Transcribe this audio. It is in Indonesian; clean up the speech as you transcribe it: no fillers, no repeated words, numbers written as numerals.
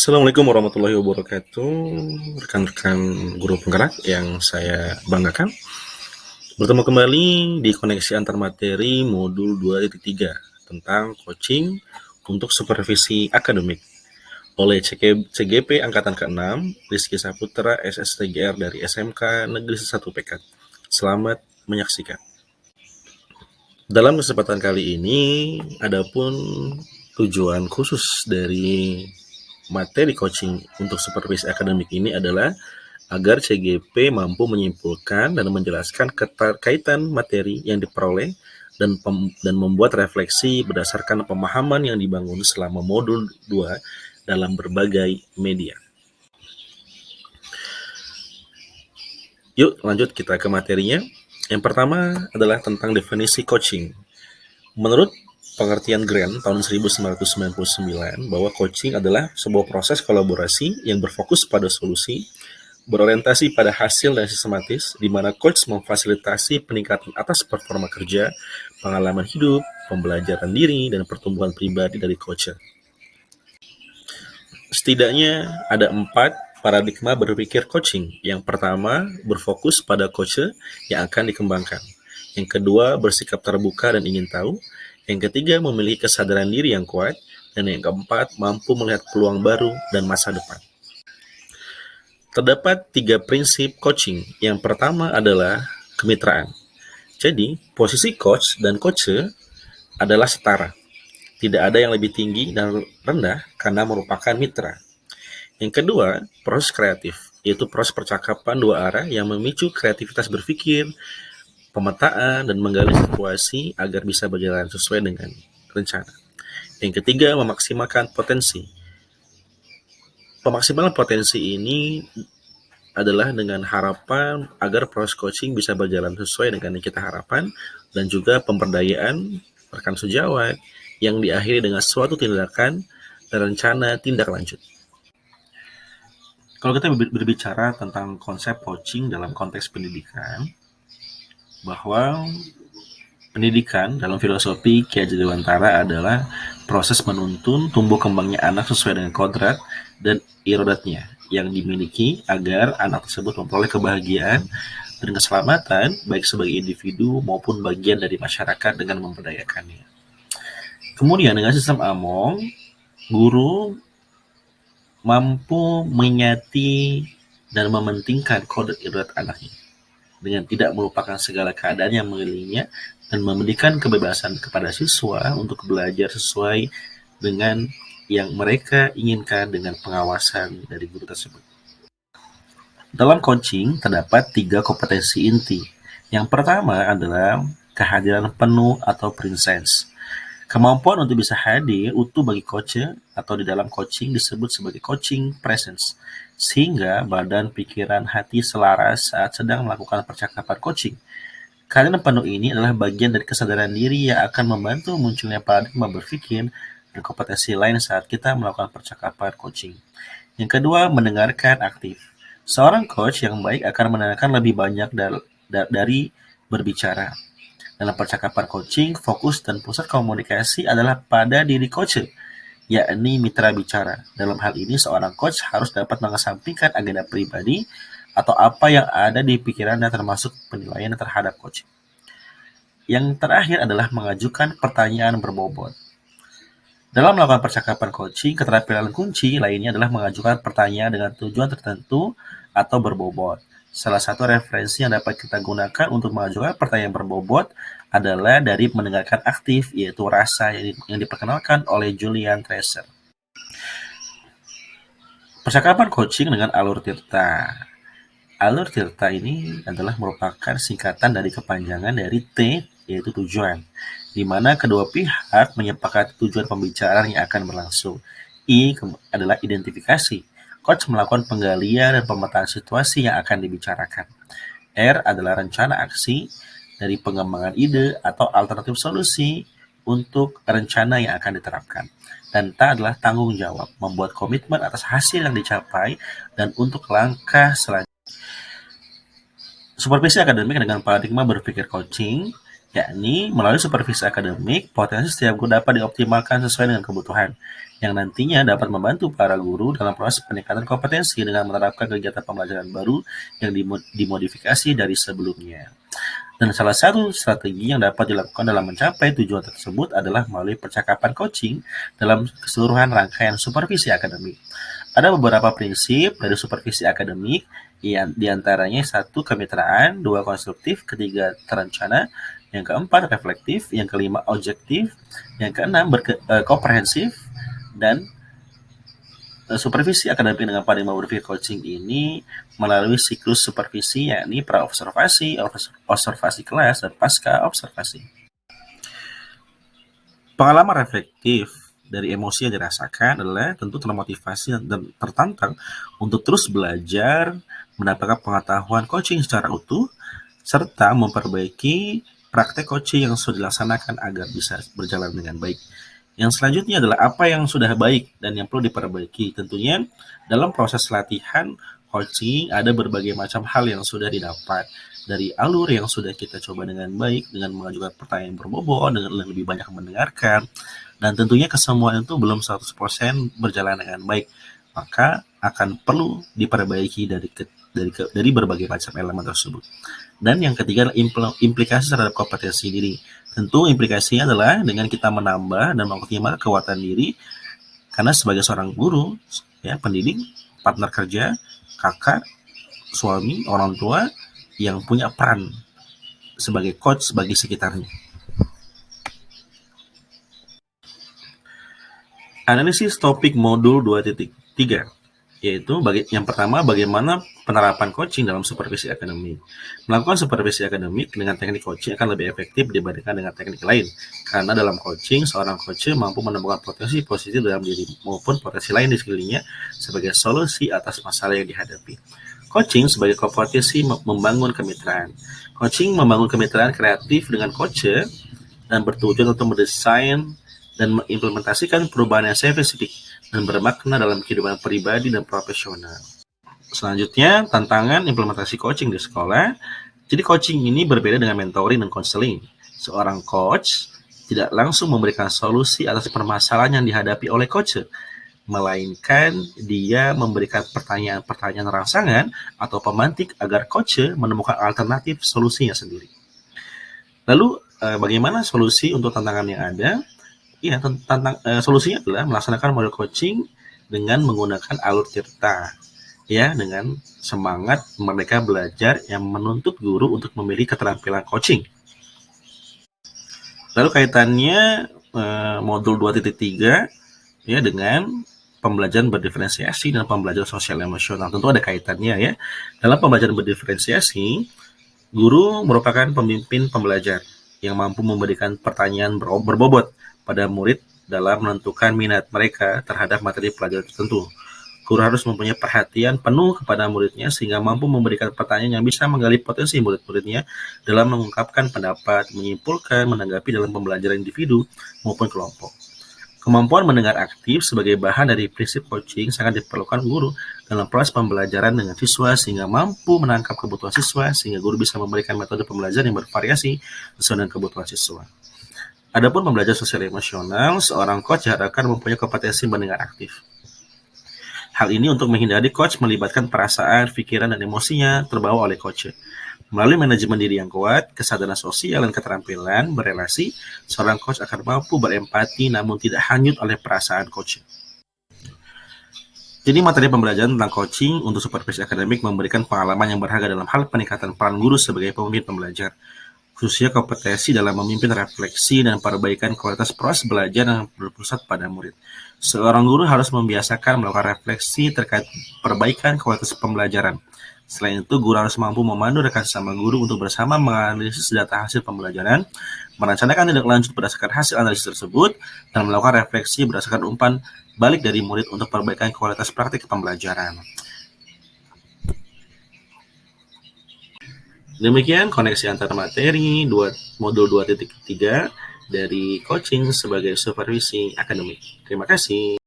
Assalamualaikum warahmatullahi wabarakatuh, rekan-rekan guru penggerak yang saya banggakan. Bertemu kembali di koneksi antar materi modul 2.3 tentang coaching untuk supervisi akademik oleh CGP Angkatan ke-6, Rizky Saputra, SSTGR dari SMK Negeri 1 Pekat. Selamat menyaksikan. Dalam kesempatan kali ini, adapun tujuan khusus dari materi coaching untuk supervisi akademik ini adalah agar CGP mampu menyimpulkan dan menjelaskan keterkaitan materi yang diperoleh dan membuat refleksi berdasarkan pemahaman yang dibangun selama modul 2 dalam berbagai media. Yuk lanjut kita ke materinya. Yang pertama adalah tentang definisi coaching. Menurut pengertian Grant tahun 1999 bahwa coaching adalah sebuah proses kolaborasi yang berfokus pada solusi, berorientasi pada hasil dan sistematis, di mana coach memfasilitasi peningkatan atas performa kerja, pengalaman hidup, pembelajaran diri, dan pertumbuhan pribadi dari coacher. Setidaknya ada 4 paradigma berpikir coaching. Yang pertama, berfokus pada coacher yang akan dikembangkan. Yang kedua, bersikap terbuka dan ingin tahu. Yang ketiga, memiliki kesadaran diri yang kuat. Dan yang keempat, mampu melihat peluang baru dan masa depan. Terdapat 3 prinsip coaching. Yang pertama adalah kemitraan. Jadi, posisi coach dan coacher adalah setara. Tidak ada yang lebih tinggi dan rendah karena merupakan mitra. Yang kedua, proses kreatif, yaitu proses percakapan dua arah yang memicu kreativitas berpikir, pemetaan, dan menggali situasi agar bisa berjalan sesuai dengan rencana. Yang ketiga, memaksimalkan potensi. Pemaksimalan potensi ini adalah dengan harapan agar proses coaching bisa berjalan sesuai dengan yang kita harapkan, dan juga pemberdayaan rekan sejawat yang diakhiri dengan suatu tindakan dan rencana tindak lanjut. Kalau kita berbicara tentang konsep coaching dalam konteks pendidikan, bahwa pendidikan dalam filosofi Ki Hajar Dewantara adalah proses menuntun tumbuh kembangnya anak sesuai dengan kodrat dan irodatnya yang dimiliki agar anak tersebut memperoleh kebahagiaan dan keselamatan baik sebagai individu maupun bagian dari masyarakat dengan memberdayakannya. Kemudian dengan sistem Among, guru mampu menyati dan mementingkan kodrat irodat anaknya dengan tidak melupakan segala keadaan yang mengelilinginya dan memberikan kebebasan kepada siswa untuk belajar sesuai dengan yang mereka inginkan dengan pengawasan dari guru tersebut. Dalam coaching terdapat 3 kompetensi inti. Yang pertama adalah kehadiran penuh atau presence. Kemampuan untuk bisa hadir utuh bagi coacher atau di dalam coaching disebut sebagai coaching presence, sehingga badan, pikiran, hati selaras saat sedang melakukan percakapan coaching. Kehadiran penuh ini adalah bagian dari kesadaran diri yang akan membantu munculnya paradigma berpikir dan kompetensi lain saat kita melakukan percakapan coaching. Yang kedua, mendengarkan aktif. Seorang coach yang baik akan mendengarkan lebih banyak dari berbicara. Dalam percakapan coaching, fokus dan pusat komunikasi adalah pada diri coach, yakni mitra bicara. Dalam hal ini, seorang coach harus dapat mengesampingkan agenda pribadi atau apa yang ada di pikirannya termasuk penilaian terhadap coach. Yang terakhir adalah mengajukan pertanyaan berbobot. Dalam melakukan percakapan coaching, keterampilan kunci lainnya adalah mengajukan pertanyaan dengan tujuan tertentu atau berbobot. Salah satu referensi yang dapat kita gunakan untuk mengajukan pertanyaan berbobot adalah dari mendengarkan aktif, yaitu rasa yang diperkenalkan oleh Julian Tracer. Percakapan coaching dengan alur Tirta. Alur Tirta ini adalah merupakan singkatan dari kepanjangan dari T, yaitu tujuan, di mana kedua pihak menyepakati tujuan pembicaraan yang akan berlangsung. I adalah identifikasi. Coach melakukan penggalian dan pemetaan situasi yang akan dibicarakan. R adalah rencana aksi dari pengembangan ide atau alternatif solusi untuk rencana yang akan diterapkan. Dan T adalah tanggung jawab, membuat komitmen atas hasil yang dicapai dan untuk langkah selanjutnya. Supervisi akademik dengan paradigma berpikir coaching yakni melalui supervisi akademik, potensi setiap guru dapat dioptimalkan sesuai dengan kebutuhan, yang nantinya dapat membantu para guru dalam proses peningkatan kompetensi dengan menerapkan kegiatan pembelajaran baru yang dimodifikasi dari sebelumnya. Dan salah satu strategi yang dapat dilakukan dalam mencapai tujuan tersebut adalah melalui percakapan coaching dalam keseluruhan rangkaian supervisi akademik. Ada beberapa prinsip dari supervisi akademik, yang diantaranya 1. Kemitraan, 2. Konstruktif, ketiga terencana, yang keempat reflektif, yang kelima objektif, yang keenam komprehensif, dan supervisi akademik dengan paradigma berpikir coaching ini melalui siklus supervisi, yakni pra-observasi, observasi kelas, dan pasca observasi. Pengalaman reflektif dari emosi yang dirasakan adalah tentu termotivasi dan tertantang untuk terus belajar, mendapatkan pengetahuan coaching secara utuh, serta memperbaiki praktek coaching yang sudah dilaksanakan agar bisa berjalan dengan baik. Yang selanjutnya adalah apa yang sudah baik dan yang perlu diperbaiki. Tentunya dalam proses latihan coaching ada berbagai macam hal yang sudah didapat dari alur yang sudah kita coba dengan baik, dengan mengajukan pertanyaan berbobot, dengan lebih banyak mendengarkan, dan tentunya kesemuaan itu belum 100% berjalan dengan baik, maka akan perlu diperbaiki dari berbagai macam elemen tersebut. Dan yang ketiga adalah implikasi terhadap kompetensi diri. Tentu implikasinya adalah dengan kita menambah dan mengoptimalkan kekuatan diri, karena sebagai seorang guru, ya, pendidik, partner kerja, kakak, suami, orang tua yang punya peran sebagai coach bagi sekitarnya. Analisis topik modul 2.3, yaitu yang pertama, bagaimana penerapan coaching dalam supervisi akademik. Melakukan supervisi akademik dengan teknik coaching akan lebih efektif dibandingkan dengan teknik lain, karena dalam coaching, seorang coach mampu menemukan potensi positif dalam diri maupun potensi lain di sekelilingnya sebagai solusi atas masalah yang dihadapi. Coaching sebagai kompetensi membangun kemitraan. Coaching membangun kemitraan kreatif dengan coach dan bertujuan untuk mendesain dan mengimplementasikan perubahan yang spesifik dan bermakna dalam kehidupan pribadi dan profesional. Selanjutnya, tantangan implementasi coaching di sekolah. Jadi coaching ini berbeda dengan mentoring dan konseling. Seorang coach tidak langsung memberikan solusi atas permasalahan yang dihadapi oleh coach, melainkan dia memberikan pertanyaan-pertanyaan rangsangan atau pemantik agar coach menemukan alternatif solusinya sendiri. Lalu bagaimana solusi untuk tantangan yang ada? Ya, solusinya adalah melaksanakan model coaching dengan menggunakan alur cerita, ya, dengan semangat mereka belajar yang menuntut guru untuk memilih keterampilan coaching. Lalu kaitannya modul 2.3, ya, dengan pembelajaran berdiferensiasi dan pembelajaran sosial emosional. Tentu ada kaitannya, ya. Dalam pembelajaran berdiferensiasi, guru merupakan pemimpin pembelajar yang mampu memberikan pertanyaan berbobot pada murid dalam menentukan minat mereka terhadap materi pelajaran tertentu. Guru harus mempunyai perhatian penuh kepada muridnya sehingga mampu memberikan pertanyaan yang bisa menggali potensi murid-muridnya dalam mengungkapkan pendapat, menyimpulkan, menanggapi dalam pembelajaran individu maupun kelompok. Kemampuan mendengar aktif sebagai bahan dari prinsip coaching sangat diperlukan guru dalam proses pembelajaran dengan siswa sehingga mampu menangkap kebutuhan siswa sehingga guru bisa memberikan metode pembelajaran yang bervariasi sesuai dengan kebutuhan siswa. Adapun pembelajaran sosial emosional, seorang coach diharapkan mempunyai kompetensi mendengar aktif. Hal ini untuk menghindari coach melibatkan perasaan, pikiran, dan emosinya terbawa oleh coach. Melalui manajemen diri yang kuat, kesadaran sosial, dan keterampilan berelasi, seorang coach akan mampu berempati namun tidak hanyut oleh perasaan coach. Jadi materi pembelajaran tentang coaching untuk supervisi akademik memberikan pengalaman yang berharga dalam hal peningkatan peran guru sebagai pemimpin pembelajar, khususnya kompetensi dalam memimpin refleksi dan perbaikan kualitas proses belajar yang berpusat pada murid. Seorang guru harus membiasakan melakukan refleksi terkait perbaikan kualitas pembelajaran. Selain itu, guru harus mampu memandu rekan sesama guru untuk bersama menganalisis data hasil pembelajaran, merencanakan tindak lanjut berdasarkan hasil analisis tersebut, dan melakukan refleksi berdasarkan umpan balik dari murid untuk perbaikan kualitas praktik pembelajaran. Demikian koneksi antar materi modul 2.3 dari coaching sebagai supervisi akademik. Terima kasih.